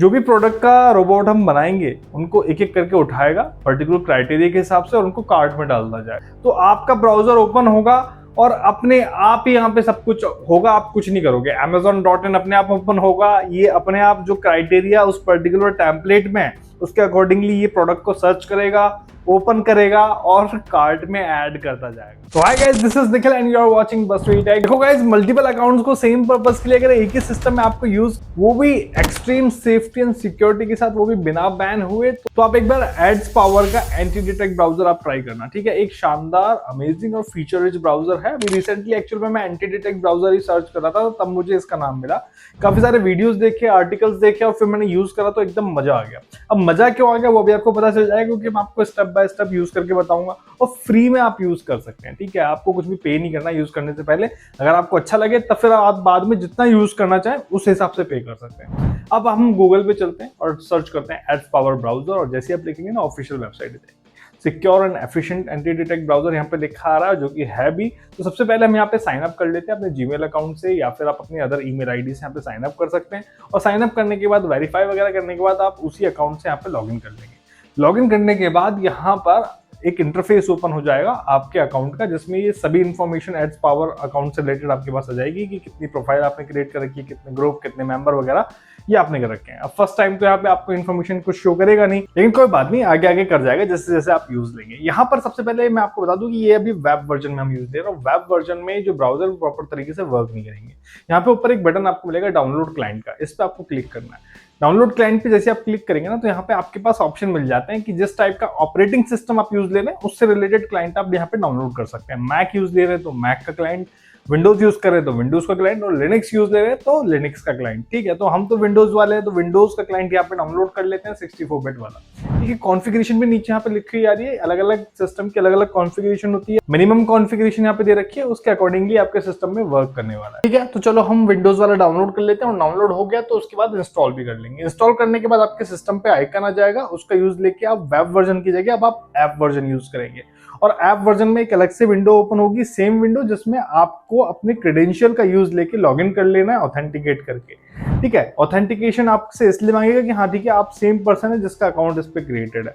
जो भी प्रोडक्ट का रोबोट हम बनाएंगे उनको एक एक करके उठाएगा पर्टिकुलर क्राइटेरिया के हिसाब से और उनको कार्ट में डालना जाएगा। तो आपका ब्राउजर ओपन होगा और अपने आप ही यहाँ पे सब कुछ होगा, आप कुछ नहीं करोगे। Amazon.in अपने आप ओपन होगा, ये अपने आप जो क्राइटेरिया उस पर्टिकुलर टेम्पलेट में है उसके अकॉर्डिंगली ये प्रोडक्ट को सर्च करेगा, ओपन करेगा और कार्ट में ऐड करता जाएगा। तो hi guys, this is Nikhil and you are watching BuzzFeed Tech। देखो गाइस, मल्टीपल अकाउंट्स को सेम पर्पस के लिए अगर एक ही सिस्टम में आपको यूज, वो भी एक्सट्रीम सेफ्टी एंड सिक्योरिटी के साथ, वो भी बिना बैन हुए, तो आप एक बार एड्स पावर का एंटी डिटेक्ट ब्राउजर आप ट्राई करना। ठीक है, एक शानदार, अमेजिंग और फीचर रिच ब्राउजर है। अभी रिसेंटली एक्चुअल में मैं एंटी डिटेक्ट ब्राउजर ही सर्च कर रहा था, तब मुझे इसका नाम मिला। काफी सारे वीडियोस देखे, आर्टिकल्स देखे और फिर मैंने यूज करा तो एकदम मजा आ गया। अब मजा क्यों आ गया वो भी आपको पता चल जाएगा, क्योंकि मैं आपको स्टेप बाय स्टेप यूज करके बताऊंगा और फ्री में आप यूज कर सकते हैं। ठीक है, आपको कुछ भी पे नहीं करना यूज करने से पहले। अगर आपको अच्छा लगे तब फिर आप बाद में जितना यूज करना चाहें उस हिसाब से पे कर सकते हैं। अब हम गूगल पे चलते हैं और सर्च करते हैं एड्स पावर ब्राउजर, और जैसे आप लिखेंगे ना ऑफिशियल वेबसाइट पे secure and efficient anti detect browser यहाँ पे लिखा आ रहा है, जो कि है भी। तो सबसे पहले हम यहाँ पे साइन अप कर लेते हैं अपने जीमेल अकाउंट से, या फिर आप अपनी अदर ईमेल आईडी से यहाँ पे साइन अप कर सकते हैं। और साइन अप करने के बाद वेरीफाई वगैरह करने के बाद आप उसी अकाउंट से यहाँ पे लॉगिन कर लेंगे। लॉगिन करने के बाद यहाँ पर एक इंटरफेस ओपन हो जाएगा आपके अकाउंट का, जिसमें ये सभी इन्फॉर्मेशन एड्स पावर अकाउंट से रिलेटेड आपके पास आ जाएगी कि कितनी प्रोफाइल आपने क्रिएट कर रखी है, कितने ग्रुप, कितने मेंबर वगैरह ये आपने कर रखे हैं। अब फर्स्ट टाइम तो यहाँ पे आपको इन्फॉर्मेशन कुछ शो करेगा नहीं, लेकिन कोई बात नहीं, आगे आगे कर जाएगा जैसे जैसे आप यूज लेंगे। यहाँ पर सबसे पहले मैं आपको बता दूं कि ये अभी वेब वर्जन में हम यूज ले रहे हैं। वेब वर्जन में जो ब्राउजर प्रॉपर तरीके से वर्क नहीं करेंगे। यहाँ पे ऊपर एक बटन आपको मिलेगा डाउनलोड क्लाइंट का, इस पर आपको क्लिक करना है। डाउनलोड क्लाइंट पे जैसे आप क्लिक करेंगे ना, तो यहाँ पे आपके पास ऑप्शन मिल जाते हैं कि जिस टाइप का ऑपरेटिंग सिस्टम आप यूज ले रहे हैं उससे रिलेटेड क्लाइंट आप यहाँ पे डाउनलोड कर सकते हैं। मैक यूज ले रहे हैं तो मैक का क्लाइंट, विंडोज यूज कर रहे हैं तो विंडोज का क्लाइंट, और लिनक्स यूज ले रहे हैं तो लिनक्स का क्लाइंट। ठीक है, तो हम तो विंडोज वाले हैं तो विंडोज का क्लाइंट यहाँ पे डाउनलोड कर लेते हैं 64 बिट वाला। ठीक है, कॉन्फ़िगरेशन भी नीचे यहाँ पे लिखी जा रही है, अलग अलग सिस्टम की अलग अलग कॉन्फ़िगरेशन होती है। मिनिमम कॉन्फ़िगरेशन यहाँ पे दे रखी है, उसके अकॉर्डिंगली आपके सिस्टम में वर्क करने वाला है। ठीक है, तो चलो हम विंडोज वाला डाउनलोड कर लेते हैं, और डाउनलोड हो गया तो उसके बाद इंस्टॉल भी कर लेंगे। इंस्टॉल करने के बाद आपके सिस्टम पे आइकन आ जाएगा, उसका यूज लेके आप वेब वर्जन की जगह अब आप ऐप वर्जन यूज करेंगे। और ऐप वर्जन में एक अलग से विंडो ओपन होगी, सेम विंडो, जिसमें आपको अपने क्रेडेंशियल का यूज लेके लॉगिन कर लेना है ऑथेंटिकेट करके। ठीक है, ऑथेंटिकेशन आपसे इसलिए मांगेगा कि हाँ ठीक है, आप सेम पर्सन है जिसका अकाउंट इस पे क्रिएटेड है।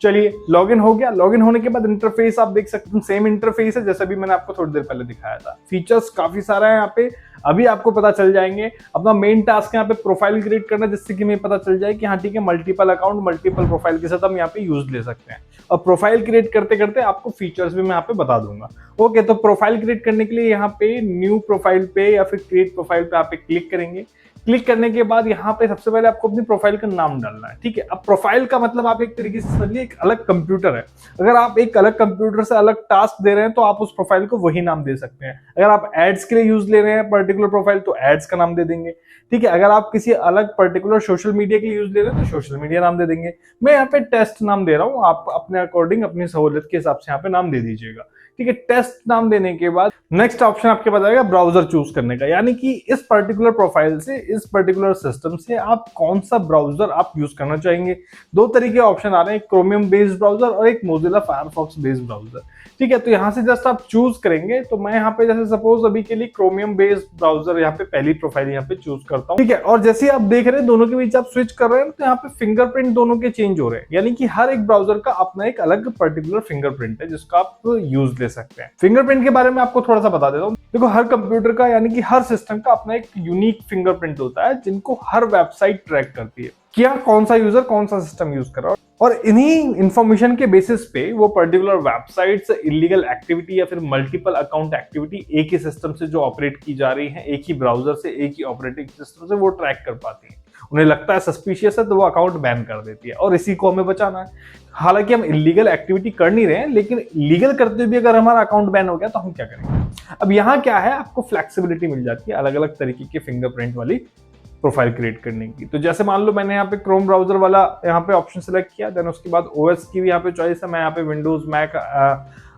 चलिए, लॉगिन हो गया। लॉगिन होने के बाद इंटरफेस आप देख सकते हैं, सेम इंटरफेस है जैसा भी मैंने आपको थोड़ी देर पहले दिखाया था। फीचर्स काफी सारा है यहाँ पे, अभी आपको पता चल जाएंगे। अपना मेन टास्क है यहाँ पे प्रोफाइल क्रिएट करना, जिससे कि हमें पता चल जाए कि हाँ ठीक है, मल्टीपल अकाउंट मल्टीपल प्रोफाइल के साथ हम यहाँ पे यूज ले सकते हैं। और प्रोफाइल क्रिएट करते करते आपको फीचर्स भी मैं यहाँ पे बता दूंगा। ओके, तो प्रोफाइल क्रिएट करने के लिए यहाँ पे न्यू प्रोफाइल पे या फिर क्रिएट प्रोफाइल पे आप क्लिक करेंगे। क्लिक करने के बाद यहाँ पे सबसे पहले आपको अपनी प्रोफाइल का नाम डालना है। ठीक है, अब प्रोफाइल का मतलब आप एक तरीके से समझिए एक अलग कंप्यूटर है। अगर आप एक अलग कंप्यूटर से अलग टास्क दे रहे हैं तो आप उस प्रोफाइल को वही नाम दे सकते हैं। अगर आप एड्स के लिए यूज ले रहे हैं पर्टिकुलर प्रोफाइल तो एड्स का नाम दे देंगे। ठीक है, अगर आप किसी अलग पर्टिकुलर सोशल मीडिया के लिए यूज ले रहे हैं तो सोशल मीडिया नाम दे देंगे। मैं यहाँ पे टेस्ट नाम दे रहा हूँ, आप अपने अकॉर्डिंग अपनी सहूलियत के हिसाब से यहाँ पे नाम दे दीजिएगा। ठीक है, टेस्ट नाम देने के बाद नेक्स्ट ऑप्शन आपके पास आएगा ब्राउजर चूज करने का, यानी कि इस पर्टिकुलर प्रोफाइल से, इस पर्टिकुलर सिस्टम से आप कौन सा ब्राउजर आप यूज करना चाहेंगे। दो तरीके ऑप्शन आ रहे हैं, क्रोमियम बेस्ड ब्राउजर और एक मोजिला फायरफॉक्स बेस्ड ब्राउजर। ठीक है, तो यहाँ से जस्ट आप चूज करेंगे। तो मैं यहाँ पे जैसे सपोज अभी के लिए क्रोमियम बेस्ड ब्राउजर यहाँ पे पहली प्रोफाइल यहाँ पे चूज करता हूँ। ठीक है, और जैसे आप देख रहे हैं दोनों के बीच आप स्विच कर रहे हैं तो यहाँ पे फिंगरप्रिंट दोनों के चेंज हो रहे हैं, यानी कि हर एक ब्राउजर का अपना एक अलग पर्टिकुलर फिंगरप्रिंट है जिसका आप यूज ले सकते हैं। फिंगरप्रिंट के बारे में आपको थोड़ा सा बता देता हूँ। देखो, हर कंप्यूटर का यानी कि हर सिस्टम का अपना एक यूनिक फिंगरप्रिंट होता है, जिनको हर वेबसाइट ट्रैक करती है क्या कौन सा यूजर कौन सा सिस्टम यूज कर रहा है। और इन्हीं इंफॉर्मेशन के बेसिस पे वो पर्टिकुलर वेबसाइट से इलीगल एक्टिविटी या फिर मल्टीपल अकाउंट एक्टिविटी एक ही सिस्टम से जो ऑपरेट की जा रही है, एक ही ब्राउजर से, एक ही ऑपरेटिंग सिस्टम से वो ट्रैक कर पाती है। उन्हें लगता है सस्पिशियस है तो वो अकाउंट बैन कर देती है, और इसी को हमें बचाना है। हालांकि हम इलीगल एक्टिविटी कर नहीं रहे हैं, लेकिन लीगल करते हुए अगर हमारा अकाउंट बैन हो गया तो हम क्या करेंगे। अब यहाँ क्या है, आपको फ्लेक्सिबिलिटी मिल जाती है अलग अलग तरीके के फिंगरप्रिंट वाली प्रोफाइल क्रिएट करने की। तो जैसे मान लो मैंने यहाँ पे क्रोम ब्राउजर वाला यहाँ पे ऑप्शन सेलेक्ट किया, देन उसके बाद ओएस की भी यहाँ पे चॉइस है। मैं यहाँ पे विंडोज, मैक,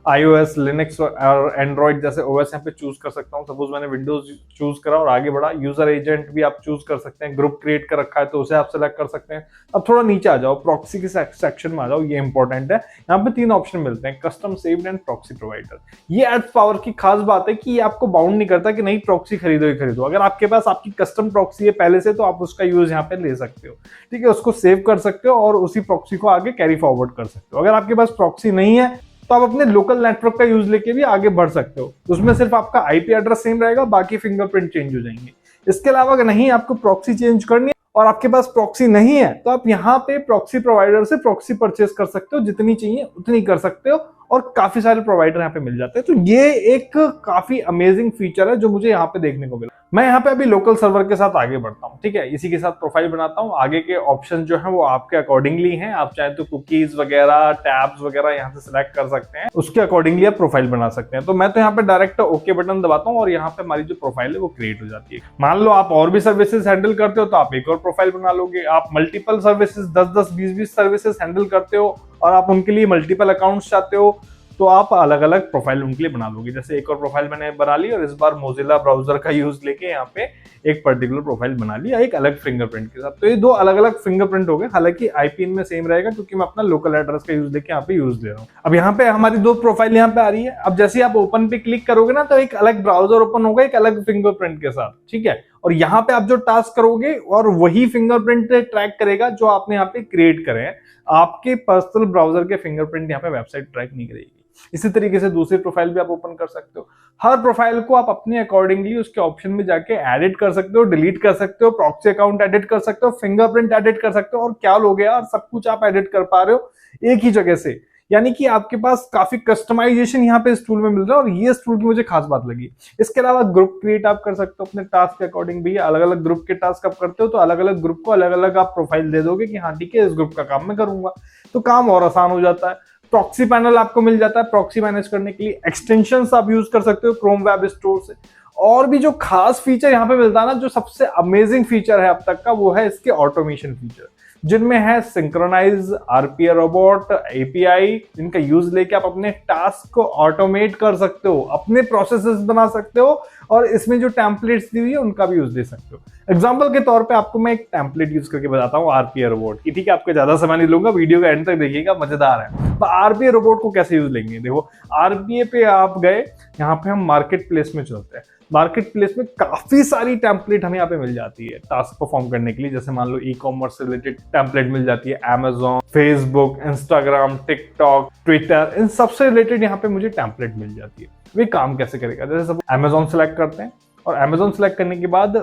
iOS, लिनक्स और एंड्रॉइड जैसे ओएस यहाँ पे चूज कर सकता हूँ। सपोज मैंने विंडोज चूज करा और आगे बढ़ा, यूजर एजेंट भी आप चूज कर सकते हैं, ग्रुप क्रिएट कर रखा है तो उसे आप सेलेक्ट कर सकते हैं। अब थोड़ा नीचे आ जाओ, प्रॉक्सी के सेक्शन में आ जाओ, ये इंपॉर्टेंट है। यहाँ पे 3 ऑप्शन मिलते हैं, custom, saved and proxy provider. ये एड्स पावर की खास बात है कि ये आपको बाउंड नहीं करता कि नहीं प्रॉक्सी खरीदो ही खरीदो। अगर आपके पास आपकी कस्टम प्रॉक्सी है पहले से तो आप उसका यूज यहाँ पे ले सकते हो, ठीक है, उसको सेव कर सकते हो और उसी प्रॉक्सी को आगे कैरी फॉरवर्ड कर सकते हो। अगर आपके पास प्रॉक्सी नहीं है तो आप अपने लोकल नेटवर्क का यूज लेके भी आगे बढ़ सकते हो। उसमें सिर्फ आपका आईपी एड्रेस सेम रहेगा, बाकी फिंगरप्रिंट चेंज हो जाएंगे। इसके अलावा अगर नहीं आपको प्रॉक्सी चेंज करनी है और आपके पास प्रॉक्सी नहीं है तो आप यहाँ पे प्रॉक्सी प्रोवाइडर से प्रॉक्सी परचेस कर सकते हो, जितनी चाहिए उतनी कर सकते हो और काफी सारे प्रोवाइडर यहाँ पे मिल जाते हैं। तो ये एक काफी अमेजिंग फीचर है जो मुझे यहाँ पे देखने को मिला। मैं यहाँ पे अभी लोकल सर्वर के साथ आगे बढ़ता हूँ, ठीक है, इसी के साथ प्रोफाइल बनाता हूँ। आगे के ऑप्शन जो है वो आपके अकॉर्डिंगली हैं, आप चाहे तो कुकीज वगैरह, टैब्स वगैरह यहाँ से सिलेक्ट कर सकते हैं, उसके अकॉर्डिंगली आप प्रोफाइल बना सकते हैं। तो मैं तो यहाँ पे डायरेक्ट ओके बटन दबाता हूँ और यहाँ पे हमारी जो प्रोफाइल है वो क्रिएट हो जाती है। मान लो आप और भी सर्विसेज हैंडल करते हो तो आप एक और प्रोफाइल बना लोगे। आप मल्टीपल सर्विसेज 10-10, 20-20 सर्विसेज हैंडल करते हो और आप उनके लिए मल्टीपल अकाउंट्स चाहते हो तो आप अलग अलग प्रोफाइल उनके लिए बना लोगे। जैसे एक और प्रोफाइल मैंने बना ली और इस बार मोजिला ब्राउजर का यूज लेके यहाँ पे एक पर्टिकुलर प्रोफाइल बना लिया एक अलग फिंगरप्रिंट के साथ। तो ये 2 अलग अलग फिंगरप्रिंट हो गए, हालांकि आईपी इनमें सेम रहेगा क्योंकि मैं अपना लोकल एड्रेस का यूज लेके यहाँ पे यूज दे रहा हूँ। अब यहाँ पे हमारी 2 प्रोफाइल यहाँ पे आ रही है। अब जैसे आप ओपन पे क्लिक करोगे ना तो एक अलग ब्राउजर ओपन होगा एक अलग फिंगरप्रिंट के साथ, ठीक है, और यहाँ पे आप जो टास्क करोगे और वही फिंगरप्रिंट ट्रैक करेगा जो आपने यहाँ पे क्रिएट करे हैं। आपके पर्सनल ब्राउजर के फिंगरप्रिंट यहाँ पे वेबसाइट ट्रैक नहीं करेगी। इसी तरीके से दूसरी प्रोफाइल भी आप ओपन कर सकते हो। हर प्रोफाइल को आप अपने अकॉर्डिंगली उसके ऑप्शन में जाके एडिट कर सकते हो, डिलीट कर सकते हो, प्रॉक्सी अकाउंट एडिट कर सकते हो, फिंगरप्रिंट एडिट कर सकते हो और क्या लोगे यार, सब कुछ आप एडिट कर पा रहे हो एक ही जगह से। यानी कि आपके पास काफी कस्टमाइजेशन यहाँ पे इस टूल में मिल रहा है और ये इस टूल की मुझे खास बात लगी। इसके अलावा ग्रुप क्रिएट आप कर सकते हो अपने टास्क के अकॉर्डिंग भी। अलग अलग ग्रुप के टास्क आप करते हो तो अलग अलग ग्रुप को अलग अलग आप प्रोफाइल दे दोगे कि हाँ ठीक है इस ग्रुप का काम मैं करूंगा, तो काम और आसान हो जाता है। प्रॉक्सी पैनल आपको मिल जाता है प्रॉक्सी मैनेज करने के लिए। एक्सटेंशंस आप यूज कर सकते हो क्रोम वेब स्टोर से। और भी जो खास फीचर यहाँ पे मिलता है ना, जो सबसे अमेजिंग फीचर है अब तक का, वो है इसके ऑटोमेशन फीचर, जिनमें है सिंक्रोनाइज, आरपीए रोबोट, एपीआई। इनका यूज लेके आप अपने टास्क को ऑटोमेट कर सकते हो, अपने प्रोसेसेस बना सकते हो और इसमें जो टेम्पलेट्स दी हुई है उनका भी यूज ले सकते हो। एग्जांपल के तौर पे आपको मैं एक टेम्पलेट यूज करके बताता हूँ आरपीए रोबोट की, ठीक है, आपको ज्यादा समय नहीं लूंगा, वीडियो का एंड तक देखिएगा, मजेदार है। तो आरपीए रोबोट को कैसे यूज लेंगे, देखो आरपीए पे आप गए, यहाँ पे हम मार्केट प्लेस में चलते हैं। मार्केट प्लेस में काफी सारी टेम्पलेट हमें यहाँ पे मिल जाती है टास्क परफॉर्म करने के लिए। जैसे मान लो ई कॉमर्स से रिलेटेड टेम्पलेट मिल जाती है, Amazon, Facebook, Instagram, TikTok, Twitter, इन सबसे रिलेटेड यहाँ पे मुझे टेम्पलेट मिल जाती है। वे काम कैसे करेगा, जैसे सब Amazon सेलेक्ट करते हैं और Amazon सेलेक्ट करने के बाद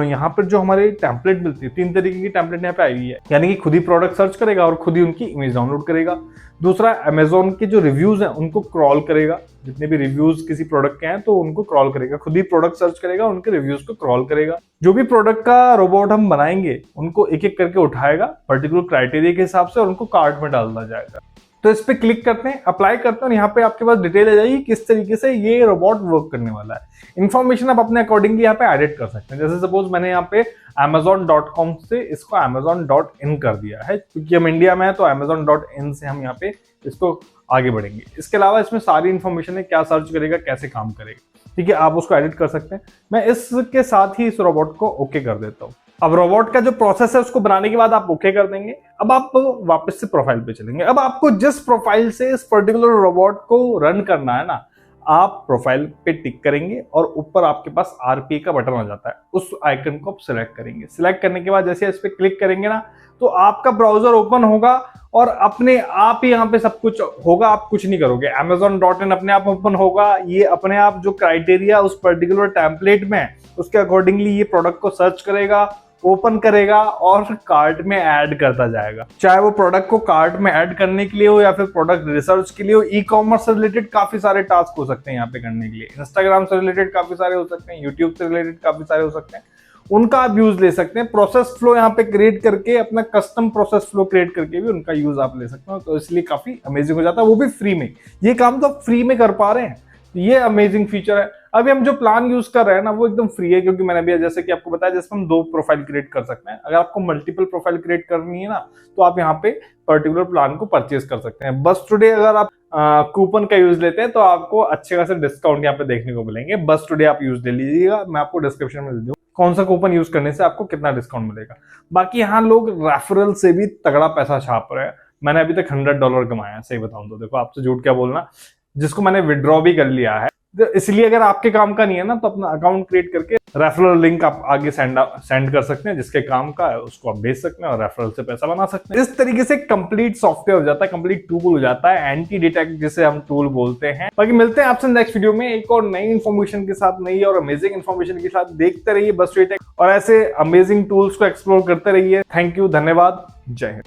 यहाँ पर जो हमारे टेम्पलेट मिलती है, 3 तरीके की टेम्पलेट यहाँ पे आई हुई है। यानी कि खुद ही प्रोडक्ट सर्च करेगा और खुद ही उनकी इमेज डाउनलोड करेगा। दूसरा, Amazon के जो रिव्यूज हैं उनको क्रॉल करेगा, जितने भी रिव्यूज किसी प्रोडक्ट के हैं तो उनको क्रॉल करेगा, खुद ही प्रोडक्ट सर्च करेगा, उनके रिव्यूज को क्रॉल करेगा। जो भी प्रोडक्ट का रोबोट हम बनाएंगे उनको एक एक करके उठाएगा पर्टिकुलर क्राइटेरिया के हिसाब से और उनको कार्ट में डालना जाएगा। तो इस पे क्लिक करते हैं, अप्लाई करते हैं और यहाँ पे आपके पास डिटेल आ जाएगी किस तरीके से ये रोबोट वर्क करने वाला है। इन्फॉर्मेशन आप अपने अकॉर्डिंगली यहाँ पे एडिट कर सकते हैं। जैसे सपोज मैंने यहाँ पे amazon.com से इसको amazon.in कर दिया है, क्योंकि हम इंडिया में है तो amazon.in से हम यहाँ पे इसको आगे बढ़ेंगे। इसके अलावा इसमें सारी इन्फॉर्मेशन है, क्या सर्च करेगा, कैसे काम करेगा, ठीक है, आप उसको एडिट कर सकते हैं। मैं इसके साथ ही इस रोबोट को ओके कर देता हूँ। अब रोबोट का जो प्रोसेस है उसको बनाने के बाद आप ओके कर देंगे। अब आप वापस से प्रोफाइल पे चलेंगे। अब आपको जिस प्रोफाइल से इस पर्टिकुलर रोबोट को रन करना है ना, आप प्रोफाइल पे टिक करेंगे और ऊपर आपके पास आरपीए का बटन आ जाता है, उस आइकन को आप सिलेक्ट करेंगे। सिलेक्ट करने के बाद जैसे इस पे क्लिक करेंगे ना तो आपका ब्राउजर ओपन होगा और अपने आप ही यहाँ पे सब कुछ होगा, आप कुछ नहीं करोगे। Amazon.in अपने आप ओपन होगा, ये अपने आप जो क्राइटेरिया उस पर्टिकुलर टेम्पलेट में उसके अकॉर्डिंगली ये प्रोडक्ट को सर्च करेगा, ओपन करेगा और कार्ट में ऐड करता जाएगा। चाहे वो प्रोडक्ट को कार्ट में ऐड करने के लिए हो या फिर प्रोडक्ट रिसर्च के लिए हो। ई कॉमर्स से रिलेटेड काफी सारे टास्क हो सकते हैं यहाँ पे करने के लिए, इंस्टाग्राम से रिलेटेड काफी सारे हो सकते हैं, यूट्यूब से रिलेटेड काफी सारे हो सकते हैं, उनका आप यूज ले सकते हैं। प्रोसेस फ्लो यहाँ पे क्रिएट करके अपना कस्टम प्रोसेस फ्लो क्रिएट करके भी उनका यूज आप ले सकते हो, तो इसलिए काफी अमेजिंग हो जाता है, वो भी फ्री में। ये काम तो आप फ्री में कर पा रहे हैं, ये अमेजिंग फीचर है। अभी हम जो प्लान यूज कर रहे हैं ना वो एकदम फ्री है, क्योंकि मैंने भी जैसे कि आपको बताया जिसमें हम 2 प्रोफाइल क्रिएट कर सकते हैं। अगर आपको मल्टीपल प्रोफाइल क्रिएट करनी है ना तो आप यहाँ पे पर्टिकुलर प्लान को परचेज कर सकते हैं। बस टुडे अगर आप कूपन का यूज लेते हैं तो आपको अच्छे खासे डिस्काउंट यहाँ पे देखने को मिलेंगे। बस टुडे आप यूज ले लीजिएगा, मैं आपको डिस्क्रिप्शन में दे दूँ कौन सा कूपन यूज करने से आपको कितना डिस्काउंट मिलेगा। बाकी यहाँ लोग रेफरल से भी तगड़ा पैसा छाप रहे हैं। मैंने अभी तक $100 कमाया है, सही बताऊं तो। देखो, आपसे झूठ क्या बोलना, जिसको मैंने विड्रॉ भी कर लिया है। तो इसलिए अगर आपके काम का नहीं है ना, तो अपना अकाउंट क्रिएट करके रेफरल लिंक आप आगे सेंड कर सकते हैं, जिसके काम का है उसको आप भेज सकते हैं और रेफरल से पैसा बना सकते हैं। इस तरीके से कंप्लीट सॉफ्टवेयर हो जाता है, कंप्लीट टूल हो जाता है, एंटी डिटेक्ट जिसे हम टूल बोलते हैं। बाकी मिलते हैं आपसे नेक्स्ट वीडियो में एक और नई इन्फॉर्मेशन के साथ, नई और अमेजिंग इन्फॉर्मेशन के साथ। देखते रहिए बस टुडे टेक और ऐसे अमेजिंग टूल्स को एक्सप्लोर करते रहिए। थैंक यू, धन्यवाद, जय हिंद।